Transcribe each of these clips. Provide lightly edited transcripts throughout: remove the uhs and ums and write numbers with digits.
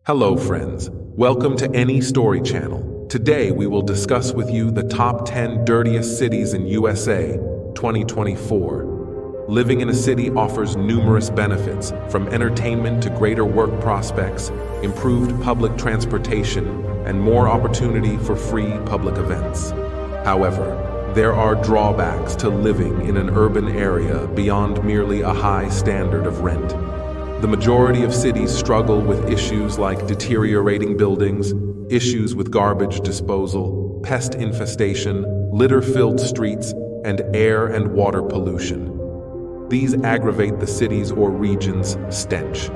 Hello friends, welcome to Any Story Channel. Today we will discuss with you the top 10 dirtiest cities in USA 2024. Living in a city offers numerous benefits, from entertainment to greater work prospects, improved public transportation, and more opportunity for free public events. However, there are drawbacks to living in an urban area beyond merely a high standard of rent. The majority of cities struggle with issues like deteriorating buildings, issues with garbage disposal, pest infestation, litter-filled streets, and air and water pollution. These aggravate the city's or region's stench.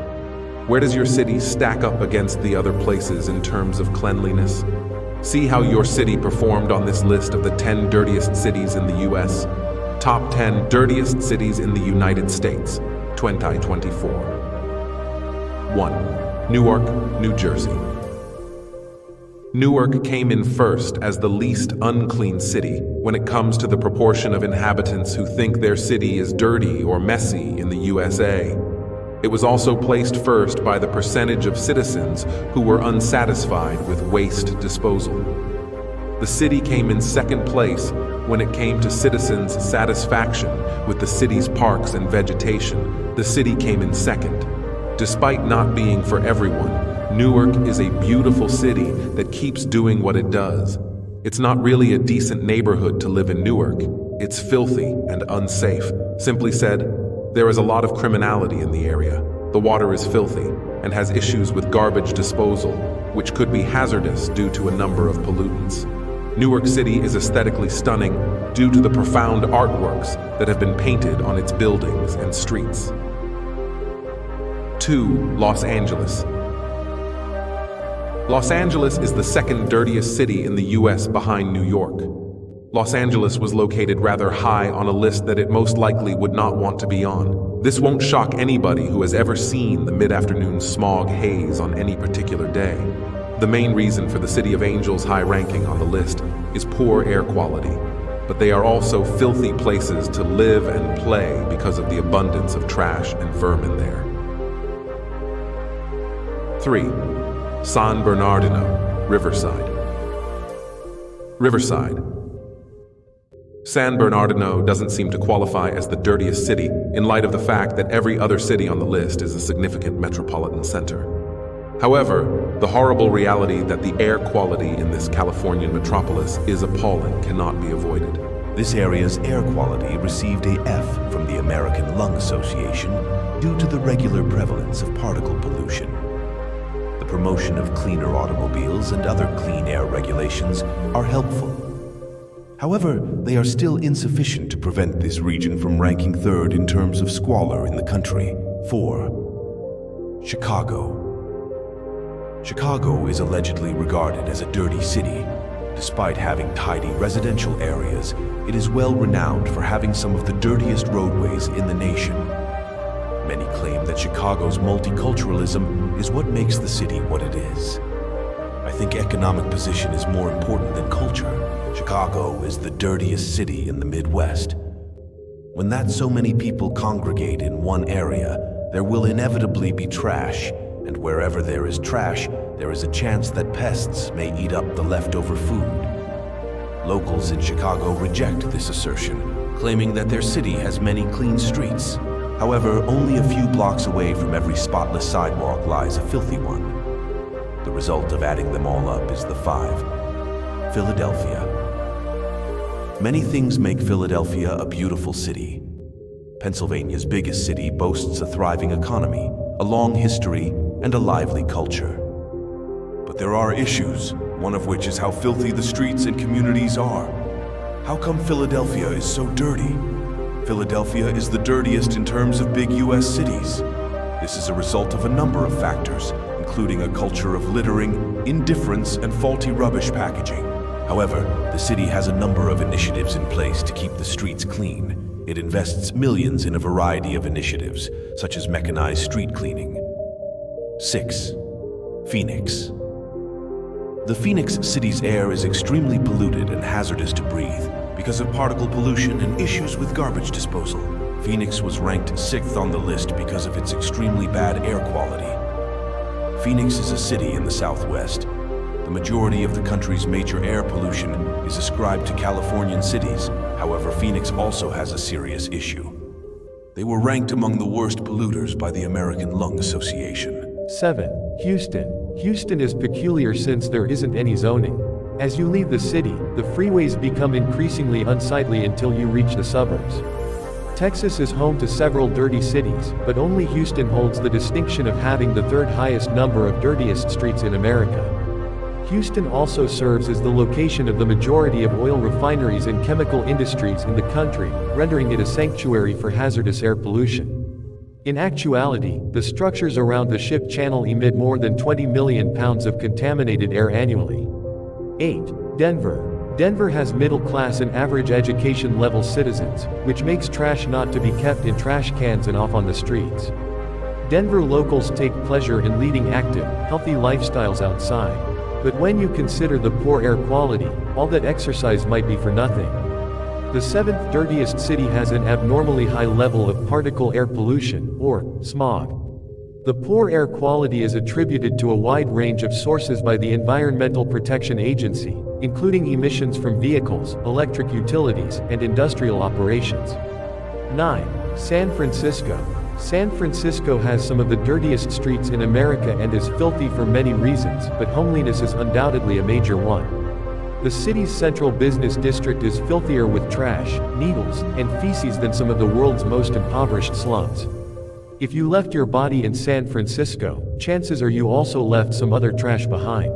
Where does your city stack up against the other places in terms of cleanliness? See how your city performed on this list of the 10 dirtiest cities in the US. Top 10 dirtiest cities in the United States, 2024. 1. Newark, New Jersey. Newark came in first as the least unclean city when it comes to the proportion of inhabitants who think their city is dirty or messy in the USA. It was also placed first by the percentage of citizens who were unsatisfied with waste disposal. The city came in second place when it came to citizens' satisfaction with the city's parks and vegetation. The city came in second. Despite not being for everyone, Newark is a beautiful city that keeps doing what it does. It's not really a decent neighborhood to live in Newark. It's filthy and unsafe. Simply said, there is a lot of criminality in the area. The water is filthy and has issues with garbage disposal, which could be hazardous due to a number of pollutants. Newark City is aesthetically stunning due to the profound artworks that have been painted on its buildings and streets. 2. Los Angeles. Los Angeles is the second dirtiest city in the US behind New York. Los Angeles was located rather high on a list that it most likely would not want to be on. This won't shock anybody who has ever seen the mid-afternoon smog haze on any particular day. The main reason for the City of Angels' high ranking on the list is poor air quality, but they are also filthy places to live and play because of the abundance of trash and vermin there. 3. San Bernardino, Riverside. Riverside. San Bernardino doesn't seem to qualify as the dirtiest city in light of the fact that every other city on the list is a significant metropolitan center. However, the horrible reality that the air quality in this Californian metropolis is appalling cannot be avoided. This area's air quality received a F from the American Lung Association due to the regular prevalence of particle pollution. The promotion of cleaner automobiles and other clean air regulations are helpful. However, they are still insufficient to prevent this region from ranking third in terms of squalor in the country. 4. Chicago. Chicago is allegedly regarded as a dirty city. Despite having tidy residential areas, it is well renowned for having some of the dirtiest roadways in the nation. Many claim that Chicago's multiculturalism is what makes the city what it is. I think economic position is more important than culture. Chicago is the dirtiest city in the Midwest. When that so many people congregate in one area, there will inevitably be trash, and wherever there is trash, there is a chance that pests may eat up the leftover food. Locals in Chicago reject this assertion, claiming that their city has many clean streets. However, only a few blocks away from every spotless sidewalk lies a filthy one. The result of adding them all up is the 5. Philadelphia. Many things make Philadelphia a beautiful city. Pennsylvania's biggest city boasts a thriving economy, a long history, and a lively culture. But there are issues, one of which is how filthy the streets and communities are. How come Philadelphia is so dirty? Philadelphia is the dirtiest in terms of big US cities. This is a result of a number of factors, including a culture of littering, indifference, and faulty rubbish packaging. However, the city has a number of initiatives in place to keep the streets clean. It invests millions in a variety of initiatives, such as mechanized street cleaning. 6. Phoenix. The Phoenix city's air is extremely polluted and hazardous to breathe because of particle pollution and issues with garbage disposal. Phoenix was ranked 6th on the list because of its extremely bad air quality. Phoenix is a city in the Southwest. The majority of the country's major air pollution is ascribed to Californian cities. However, Phoenix also has a serious issue. They were ranked among the worst polluters by the American Lung Association. 7. Houston. Houston is peculiar since there isn't any zoning. As you leave the city, the freeways become increasingly unsightly until you reach the suburbs. Texas is home to several dirty cities, but only Houston holds the distinction of having the third highest number of dirtiest streets in America. Houston also serves as the location of the majority of oil refineries and chemical industries in the country, rendering it a sanctuary for hazardous air pollution. In actuality, the structures around the ship channel emit more than 20 million pounds of contaminated air annually. 8. Denver. Denver has middle-class and average education level citizens, which makes trash not to be kept in trash cans and off on the streets. Denver locals take pleasure in leading active, healthy lifestyles outside. But when you consider the poor air quality, all that exercise might be for nothing. The 7th dirtiest city has an abnormally high level of particle air pollution, or smog. The poor air quality is attributed to a wide range of sources by the Environmental Protection Agency, including emissions from vehicles, electric utilities, and industrial operations. 9. San Francisco. San Francisco has some of the dirtiest streets in America and is filthy for many reasons, but homeliness is undoubtedly a major one. The city's central business district is filthier with trash, needles, and feces than some of the world's most impoverished slums. If you left your body in San Francisco, chances are you also left some other trash behind.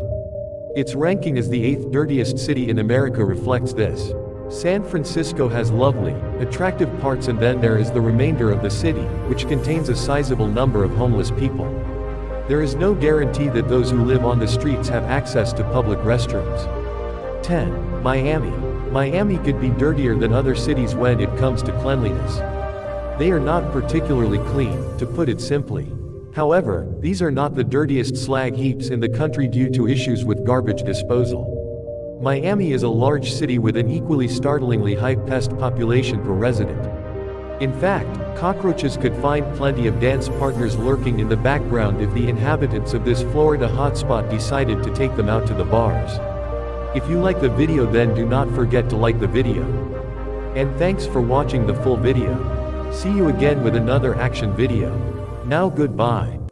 Its ranking as the 8th dirtiest city in America reflects this. San Francisco has lovely, attractive parts, and then there is the remainder of the city, which contains a sizable number of homeless people. There is no guarantee that those who live on the streets have access to public restrooms. 10. Miami. Miami could be dirtier than other cities when it comes to cleanliness. They are not particularly clean, to put it simply. However, these are not the dirtiest slag heaps in the country due to issues with garbage disposal. Miami is a large city with an equally startlingly high pest population per resident. In fact, cockroaches could find plenty of dance partners lurking in the background if the inhabitants of this Florida hotspot decided to take them out to the bars. If you like the video, then do not forget to like the video. And thanks for watching the full video. See you again with another action video. Now goodbye.